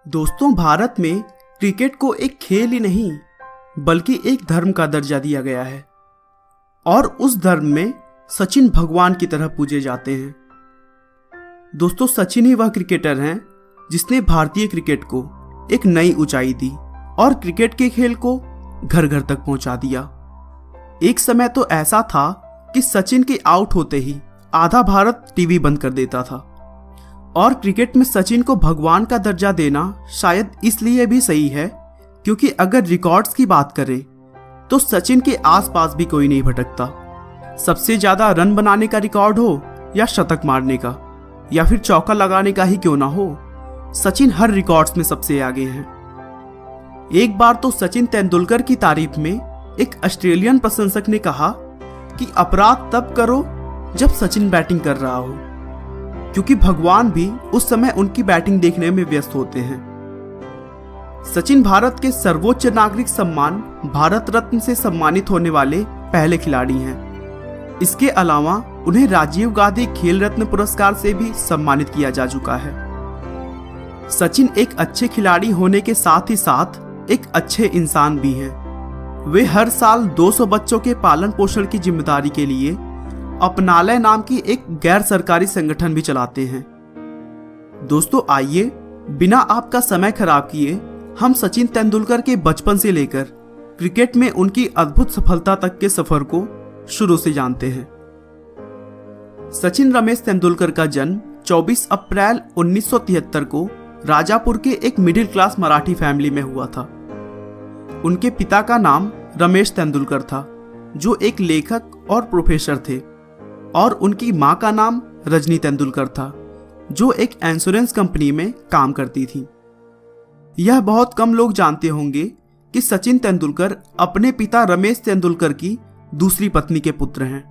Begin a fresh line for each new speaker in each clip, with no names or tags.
दोस्तों, भारत में क्रिकेट को एक खेल ही नहीं बल्कि एक धर्म का दर्जा दिया गया है और उस धर्म में सचिन भगवान की तरह पूजे जाते हैं। दोस्तों, सचिन ही वह क्रिकेटर हैं जिसने भारतीय क्रिकेट को एक नई ऊंचाई दी और क्रिकेट के खेल को घर घर तक पहुंचा दिया। एक समय तो ऐसा था कि सचिन के आउट होते ही आधा भारत टीवी बंद कर देता था और क्रिकेट में सचिन को भगवान का दर्जा देना शायद इसलिए भी सही है क्योंकि अगर रिकॉर्ड्स की बात करें तो सचिन के आसपास भी कोई नहीं भटकता। सबसे ज्यादा रन बनाने का रिकॉर्ड हो या शतक मारने का या फिर चौका लगाने का ही क्यों ना हो, सचिन हर रिकॉर्ड्स में सबसे आगे हैं। एक बार तो सचिन तेंदुलकर की तारीफ में एक ऑस्ट्रेलियन प्रशंसक ने कहा कि अपराध तब करो जब सचिन बैटिंग कर रहा हो, क्योंकि भगवान भी उस समय उनकी बैटिंग देखने में व्यस्त होते हैं। सचिन भारत के सर्वोच्च नागरिक सम्मान भारत रत्न से सम्मानित होने वाले पहले खिलाड़ी हैं। इसके अलावा उन्हें राजीव गांधी खेल रत्न पुरस्कार से भी सम्मानित किया जा चुका है। सचिन एक अच्छे खिलाड़ी होने के साथ ही साथ एक अच्छे इंसान भी हैं। वे हर साल 200 बच्चों के पालन पोषण की जिम्मेदारी के लिए अपनालय नाम की एक गैर सरकारी संगठन भी चलाते हैं। दोस्तों, आइए बिना आपका समय खराब किए हम सचिन तेंदुलकर के बचपन से लेकर क्रिकेट में उनकी अद्भुत सफलता तक के सफर को शुरू से जानते हैं। सचिन रमेश तेंदुलकर का जन्म 24 अप्रैल 1973 को राजापुर के एक मिडिल क्लास मराठी फैमिली में हुआ था। उनके पिता का नाम रमेश तेंदुलकर था, जो एक लेखक और प्रोफेसर थे, और उनकी मां का नाम रजनी तेंदुलकर था, जो एक इंश्योरेंस कंपनी में काम करती थी। यह बहुत कम लोग जानते होंगे कि सचिन तेंदुलकर अपने पिता रमेश तेंदुलकर की दूसरी पत्नी के पुत्र हैं।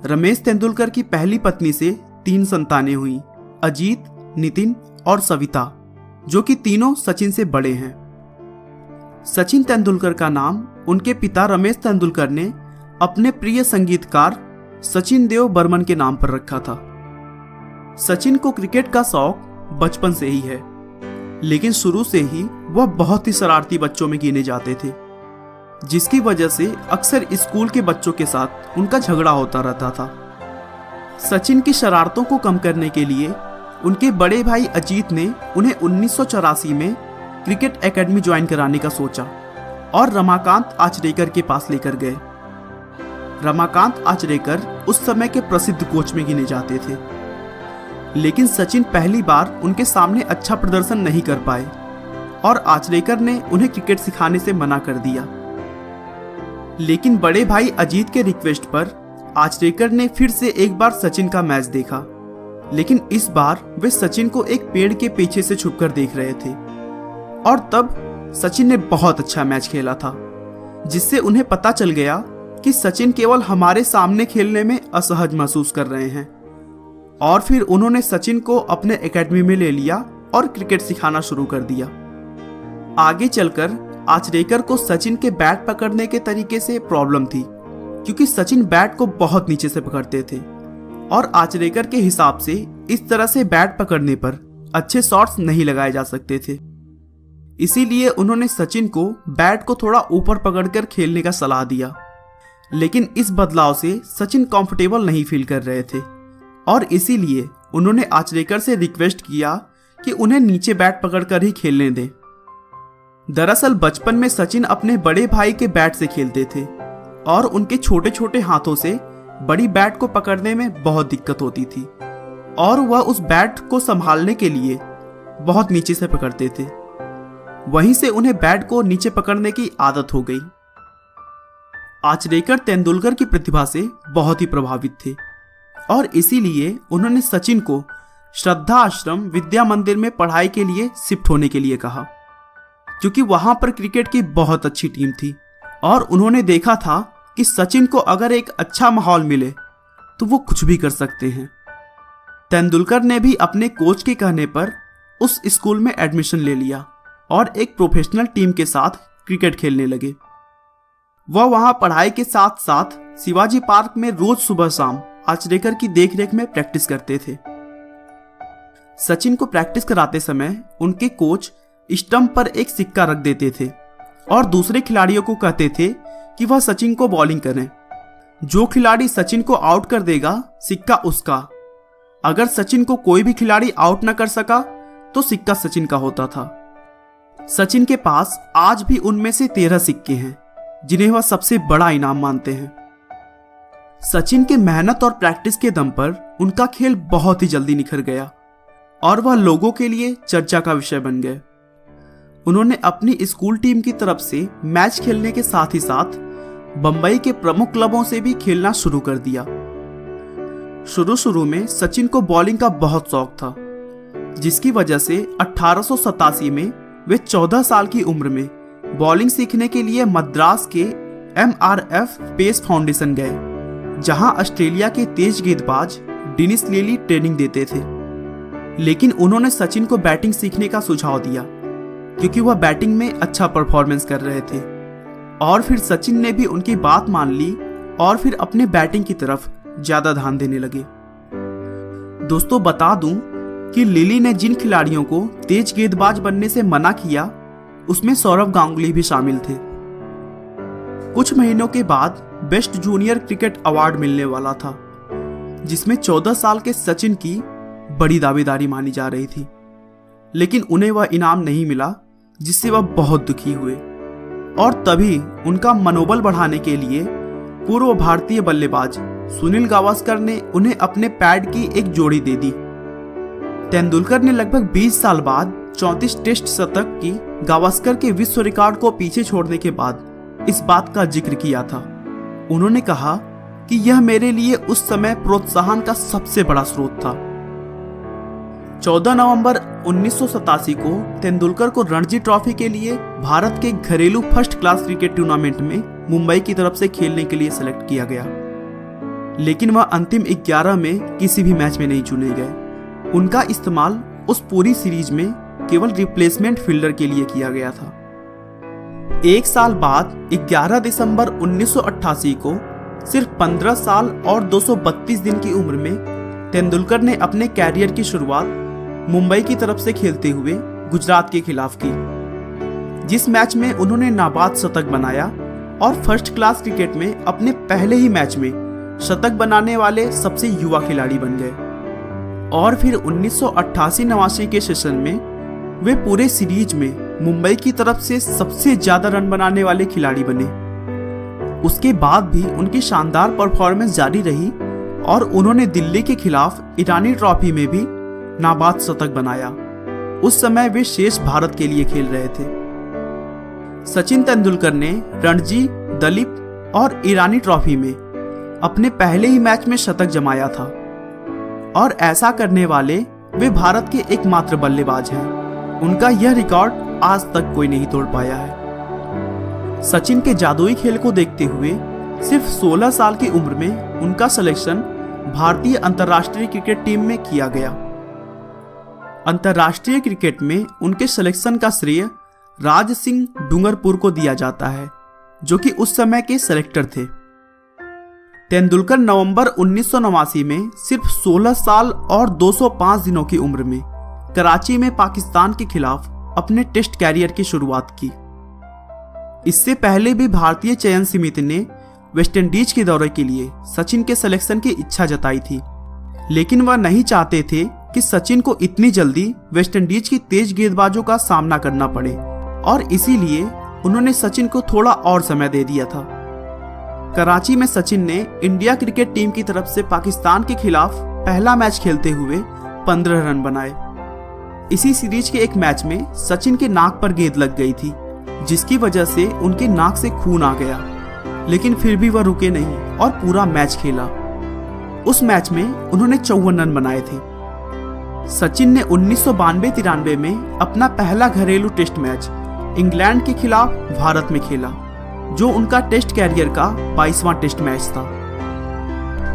रमेश तेंदुलकर की पहली पत्नी से 3 संतानें हुई, अजीत, नितिन और सविता, जो कि तीनों सचिन से बड़े हैं। सचिन तेंदुलकर का नाम उनके पिता रमेश तेंदुलकर ने अपने प्रिय संगीतकार सचिन देव बर्मन के नाम पर रखा था। सचिन को क्रिकेट का शौक बचपन से ही है, लेकिन शुरू से ही वह बहुत ही शरारती बच्चों में गिने जाते थे, जिसकी वजह से अक्सर स्कूल के बच्चों के साथ उनका झगड़ा होता रहता था। सचिन की शरारतों को कम करने के लिए उनके बड़े भाई अजीत ने उन्हें 1984 में क्रिकेट एकेडमी ज्वाइन कराने का सोचा और रमाकांत आचरेकर के पास लेकर गए। रमाकांत आचरेकर उस समय के प्रसिद्ध कोच में गिने जाते थे, लेकिन सचिन पहली बार उनके सामने अच्छा प्रदर्शन नहीं कर पाए और आचरेकर ने उन्हें क्रिकेट सिखाने से मना कर दिया। लेकिन बड़े भाई अजीत के रिक्वेस्ट पर आचरेकर ने फिर से एक बार सचिन का मैच देखा, लेकिन इस बार वे सचिन को एक पेड़ के पीछे से छुपकर देख रहे थे और तब सचिन ने बहुत अच्छा मैच खेला था, जिससे उन्हें पता चल गया कि सचिन केवल हमारे सामने खेलने में असहज महसूस कर रहे हैं। और फिर उन्होंने सचिन को अपने एकेडमी में ले लिया और क्रिकेट सिखाना शुरू कर दिया। आगे चलकर आचरेकर को सचिन के बैट पकड़ने के तरीके से प्रॉब्लम थी, क्योंकि सचिन बैट को बहुत नीचे से पकड़ते थे और आचरेकर के हिसाब से इस तरह से बैट पकड़ने पर अच्छे शॉट्स नहीं लगाए जा सकते थे। इसीलिए उन्होंने सचिन को बैट को थोड़ा ऊपर पकड़कर खेलने का सलाह दिया, लेकिन इस बदलाव से सचिन कंफर्टेबल नहीं फील कर रहे थे और इसीलिए उन्होंने आचरेकर से रिक्वेस्ट किया कि उन्हें नीचे बैट पकड़कर ही खेलने दें। दरअसल बचपन में सचिन अपने बड़े भाई के बैट से खेलते थे और उनके छोटे छोटे हाथों से बड़ी बैट को पकड़ने में बहुत दिक्कत होती थी और वह उस बैट को संभालने के लिए बहुत नीचे से पकड़ते थे। वहीं से उन्हें बैट को नीचे पकड़ने की आदत हो गई। आचरेकर तेंदुलकर की प्रतिभा से बहुत ही प्रभावित थे और इसीलिए उन्होंने सचिन को श्रद्धा आश्रम विद्या मंदिर में पढ़ाई के लिए शिफ्ट होने के लिए कहा, क्योंकि वहां पर क्रिकेट की बहुत अच्छी टीम थी और उन्होंने देखा था कि सचिन को अगर एक अच्छा माहौल मिले तो वो कुछ भी कर सकते हैं। तेंदुलकर ने भी अपने कोच के कहने पर उस स्कूल में एडमिशन ले लिया और एक प्रोफेशनल टीम के साथ क्रिकेट खेलने लगे। वह वहां पढ़ाई के साथ साथ शिवाजी पार्क में रोज सुबह शाम आचरेकर की देखरेख में प्रैक्टिस करते थे। सचिन को प्रैक्टिस कराते समय उनके कोच स्टंप पर एक सिक्का रख देते थे और दूसरे खिलाड़ियों को कहते थे कि वह सचिन को बॉलिंग करें। जो खिलाड़ी सचिन को आउट कर देगा सिक्का उसका। अगर सचिन को कोई भी खिलाड़ी आउट न कर सका तो सिक्का सचिन का होता था। सचिन के पास आज भी उनमें से 13 सिक्के हैं जिन्हें वह सबसे बड़ा इनाम मानते हैं। सचिन के मेहनत और प्रैक्टिस के दम पर उनका खेल बहुत ही जल्दी निखर गया और वह लोगों के लिए चर्चा का विषय बन गए। उन्होंने अपनी स्कूल टीम की तरफ से मैच खेलने के साथ ही साथ बंबई के प्रमुख क्लबों से भी खेलना शुरू कर दिया। शुरू में सचिन को बॉलिंग का बहुत शौक था, जिसकी वजह से 1887 में वे 14 साल की उम्र में बॉलिंग सीखने के लिए मद्रास के MRF पेस फाउंडेशन गए, जहां ऑस्ट्रेलिया के तेज गेंदबाज डेनिस लिली ट्रेनिंग देते थे। लेकिन उन्होंने सचिन को बैटिंग सीखने का सुझाव दिया क्योंकि वह बैटिंग में अच्छा परफॉर्मेंस कर रहे थे, और फिर सचिन ने भी उनकी बात मान ली और फिर अपने बैटिंग की तरफ ज्यादा ध्यान देने लगे। दोस्तों, बता दूं कि लिली ने जिन खिलाड़ियों को तेज गेंदबाज बनने से मना किया उसमें सौरव गांगुली भी शामिल थे। कुछ महीनों के बाद बेस्ट जूनियर क्रिकेट अवार्ड मिलने वाला था, जिसमें 14 साल के सचिन की बड़ी दावेदारी मानी जा रही थी, लेकिन उन्हें वह इनाम नहीं मिला, जिससे वह बहुत दुखी हुए। और तभी उनका मनोबल बढ़ाने के लिए पूर्व भारतीय बल्लेबाज सुनील गावस्कर ने उन्हें अपने पैड की एक जोड़ी दे दी। तेंदुलकर ने लगभग 20 साल बाद 34 टेस्ट शतक की गावस्कर के विश्व रिकॉर्ड को पीछे छोड़ने के बाद इस बात का जिक्र किया था। उन्होंने कहा कि यह मेरे लिए उस समय प्रोत्साहन का सबसे बड़ा स्रोत था। 14 नवंबर 1987 को तेंदुलकर को रणजी ट्रॉफी के लिए भारत के घरेलू फर्स्ट क्लास क्रिकेट टूर्नामेंट में मुंबई की तरफ से खेलने के लिए सेलेक्ट किया गया, लेकिन वह अंतिम 11 में किसी भी मैच में नहीं चुने गए। उनका इस्तेमाल उस पूरी सीरीज में केवल रिप्लेसमेंट फील्डर के लिए किया गया था। एक साल बाद 11 दिसंबर 1988 को सिर्फ 15 साल और 232 दिन की उम्र में तेंदुलकर ने अपने कैरियर की शुरुआत मुंबई की तरफ से खेलते हुए गुजरात के खिलाफ की, जिस मैच में उन्होंने नाबाद शतक बनाया और फर्स्ट क्लास क्रिकेट में अपने पहले ही मैच में शतक बनाने वाले सबसे युवा खिलाड़ी बन गए। और फिर 1988-89 के सेशन में वे पूरे सीरीज में मुंबई की तरफ से सबसे ज्यादा रन बनाने वाले खिलाड़ी बने। उसके बाद भी उनकी शानदार परफॉर्मेंस जारी रही और उन्होंने दिल्ली के खिलाफ ईरानी ट्रॉफी में भी नाबाद शतक बनाया। उस समय वे शेष भारत के लिए खेल रहे थे। सचिन तेंदुलकर ने रणजी, दलीप और ईरानी ट्रॉफी में अपने पहले ही मैच में शतक जमाया था, और ऐसा करने वाले वे भारत के एकमात्र बल्लेबाज हैं। उनका यह रिकॉर्ड आज तक कोई नहीं तोड़ पाया है। सचिन के जादुई खेल को देखते हुए सिर्फ 16 साल की उम्र में उनका सिलेक्शन भारतीय अंतर्राष्ट्रीय क्रिकेट टीम में किया गया। अंतर्राष्ट्रीय क्रिकेट में उनके सिलेक्शन का श्रेय राज सिंह डूंगरपुर को दिया जाता है, जो कि उस समय के सेलेक्टर थे। तेंदुलकर नवंबर 1989 में सिर्फ 16 साल और 205 दिनों की उम्र में कराची में पाकिस्तान के खिलाफ अपने टेस्ट कैरियर की शुरुआत की। इससे पहले भी भारतीय चयन समिति ने वेस्टइंडीज के दौरे के लिए सचिन के सिलेक्शन की इच्छा जताई थी, लेकिन वह नहीं चाहते थे कि सचिन को इतनी जल्दी वेस्टइंडीज की तेज गेंदबाजों का सामना करना पड़े, और इसीलिए उन्होंने सचिन को थोड़ा और समय दे दिया था। कराची में सचिन ने इंडिया क्रिकेट टीम की तरफ से पाकिस्तान के खिलाफ पहला मैच खेलते हुए 15 रन बनाए। इसी सीरीज के एक मैच में सचिन के नाक पर गेंद लग गई थी, जिसकी वजह से उनके नाक से खून आ गया, लेकिन फिर भी वह रुके नहीं और पूरा मैच खेला। उस मैच में उन्होंने 54 रन बनाए थे। सचिन ने 1992-93 में अपना पहला घरेलू टेस्ट मैच इंग्लैंड के खिलाफ भारत में खेला, जो उनका टेस्ट कैरियर का 22वां टेस्ट मैच था।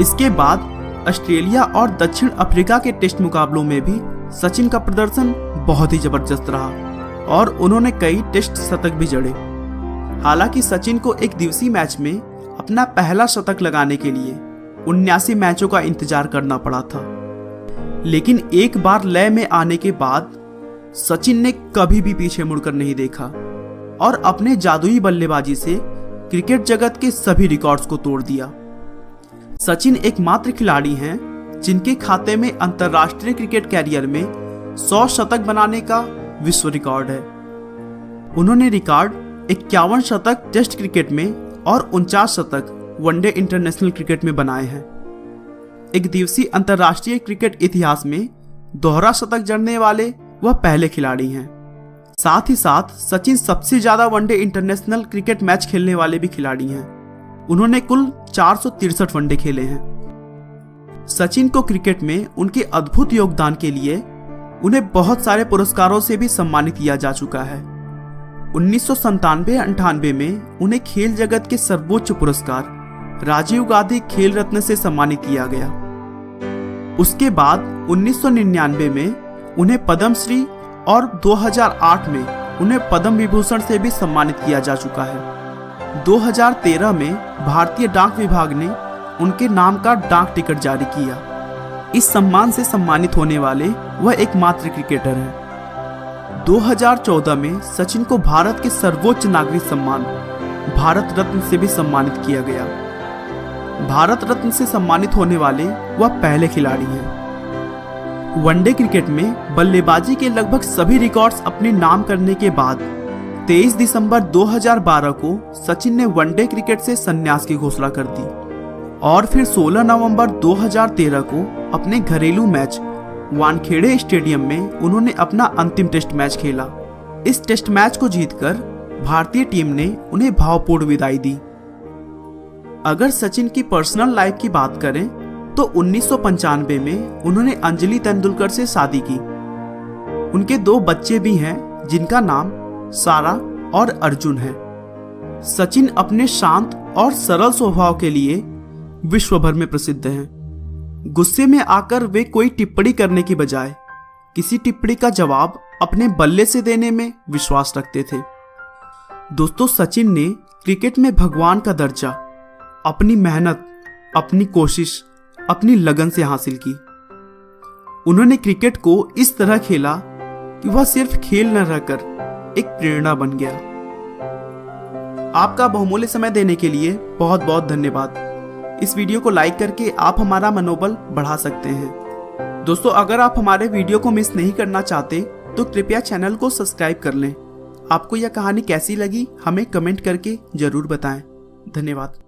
इसके बाद ऑस्ट्रेलिया और दक्षिण अफ्रीका के टेस्ट मुकाबलों में भी सचिन का प्रदर्शन बहुत ही जबरदस्त रहा और उन्होंने कई टेस्ट शतक भी जड़े। हालांकि सचिन को एक दिवसीय मैच में अपना पहला शतक लगाने के लिए 79 मैचों का इंतजार करना पड़ा था। लेकिन एक बार लय में आने के बाद सचिन ने कभी भी पीछे मुड़कर नहीं देखा और अपने जादुई बल्लेबाजी से क्रिकेट जगत के सभी रिकॉर्ड्स को तोड़ दिया। सचिन एकमात्र खिलाड़ी हैं जिनके खाते में अंतर्राष्ट्रीय क्रिकेट कैरियर में 100 शतक बनाने का विश्व रिकॉर्ड है। उन्होंने रिकॉर्ड 51 शतक टेस्ट क्रिकेट में और 49 शतक वनडे इंटरनेशनल क्रिकेट में बनाए हैं। एक दिवसीय अंतर्राष्ट्रीय क्रिकेट इतिहास में दोहरा शतक जड़ने वाले वह पहले खिलाड़ी हैं। साथ ही साथ सचिन सबसे ज्यादा वनडे इंटरनेशनल क्रिकेट मैच खेलने वाले भी खिलाड़ी हैं। उन्होंने कुल 463 वनडे खेले हैं। सचिन को क्रिकेट में उनके अद्भुत योगदान के लिए उन्हें बहुत सारे पुरस्कारों से भी सम्मानित किया जा चुका है। 1997-98 में उन्हें खेल जगत के सर्वोच्च पुरस्कार राजीव गांधी खेल रत्न से सम्मानित किया गया। उसके बाद 1999 में उन्हें पद्मश्री और 2008 में उन्हें पद्म विभूषण से भी सम्मानित किया जा चुका है। 2013 में भारतीय डाक विभाग ने उनके नाम का डाक टिकट जारी किया। इस सम्मान से सम्मानित होने वाले वह एकमात्र क्रिकेटर हैं। 2014 में सचिन को भारत के सर्वोच्च नागरिक सम्मान भारत रत्न से भी सम्मानित किया गया। भारत रत्न से सम्मानित होने वाले वह पहले खिलाड़ी हैं। वनडे क्रिकेट में बल्लेबाजी के लगभग सभी रिकॉर्ड्स अपने नाम करने के बाद 23 दिसंबर 2012 को सचिन ने वनडे क्रिकेट से संन्यास की घोषणा कर दी और फिर 16 नवंबर 2013 को अपने घरेलू मैच वानखेड़े स्टेडियम में उन्होंने अपना अंतिम टेस्ट मैच खेला। इस टेस्ट मैच को जीतकर भारतीय टीम ने उन्हें भावपूर्ण विदाई दी। अगर सचिन की पर्सनल लाइफ की बात करें तो 1995 में उन्होंने अंजलि तेंदुलकर से शादी की। उनके 2 बच्चे भी हैं जिनका नाम सारा और अर्जुन है। सचिन अपने शांत और सरल स्वभाव के लिए विश्व भर में प्रसिद्ध हैं। गुस्से में आकर वे कोई टिप्पणी करने की बजाय किसी टिप्पणी का जवाब अपने बल्ले से देने में विश्वास रखते थे। दोस्तों, सचिन ने क्रिकेट में भगवान का दर्जा अपनी मेहनत, अपनी कोशिश, अपनी लगन से हासिल की। उन्होंने क्रिकेट को इस तरह खेला कि वह सिर्फ खेल न रहकर एक प्रेरणा बन गया। आपका बहुमूल्य समय देने के लिए बहुत बहुत धन्यवाद। इस वीडियो को लाइक करके आप हमारा मनोबल बढ़ा सकते हैं। दोस्तों, अगर आप हमारे वीडियो को मिस नहीं करना चाहते तो कृपया चैनल को सब्सक्राइब कर लें। आपको यह कहानी कैसी लगी हमें कमेंट करके जरूर बताएं। धन्यवाद।